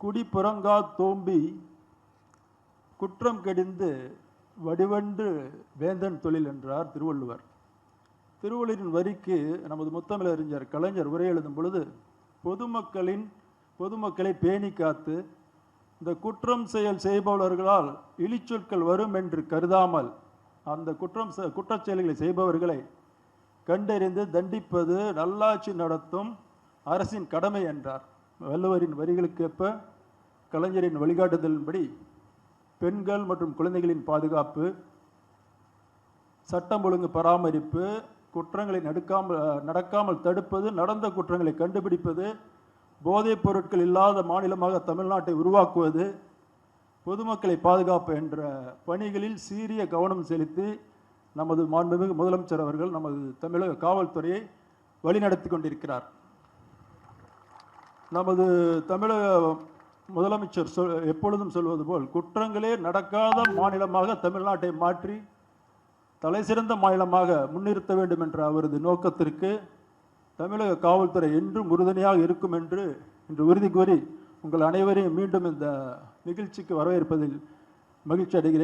குடிப்புறங்கா தோம்பி குற்றம் கெடிந்து வடிவென்று வேந்தன் தொழில் என்றார் திருவள்ளுவர். திருவள்ளுவரின் வரிக்கு நமது முத்தமிழறிஞர் கலைஞர் உரை எழுதும் பொழுது பொதுமக்களை பேணி காத்து இந்த குற்றம் செய்பவர்களால் இழிச்சொற்கள் வரும் என்று கருதாமல் அந்த குற்றச்செயல்களை செய்பவர்களை கண்டறிந்து தண்டிப்பது நல்லாட்சி நடத்தும் அரசின் கடமை என்றார். வள்ளுவரின் வரிகளுக்கேற்ப கலைஞரின் வழிகாட்டுதலின்படி பெண்கள் மற்றும் குழந்தைகளின் பாதுகாப்பு, சட்டம் ஒழுங்கு பராமரிப்பு, குற்றங்களை நடக்காமல் தடுப்பது, நடந்த குற்றங்களை கண்டுபிடிப்பது, போதைப் பொருட்கள் இல்லாத மாநிலமாக தமிழ்நாட்டை உருவாக்குவது, பொதுமக்களை பாதுகாப்பு என்ற பணிகளில் சீரிய கவனம் செலுத்தி நமது மாண்புமிகு முதலமைச்சர் அவர்கள் நமது தமிழக காவல்துறையை வழிநடத்தி கொண்டிருக்கிறார். நமது தமிழக முதலமைச்சர் எப்பொழுதும் சொல்வது போல் குற்றங்களே நடக்காத மாநிலமாக தமிழ்நாட்டை மாற்றி தலைசிறந்த மாநிலமாக முன்னிறுத்த வேண்டும் என்ற அவரது நோக்கத்திற்கு தமிழக காவல்துறை என்றும் உறுதுணையாக இருக்கும் என்று இன்று உறுதி கூறி உங்கள் அனைவரையும் மீண்டும் இந்த நிகழ்ச்சிக்கு வரவேற்பதில் மகிழ்ச்சி அடைகிறேன்.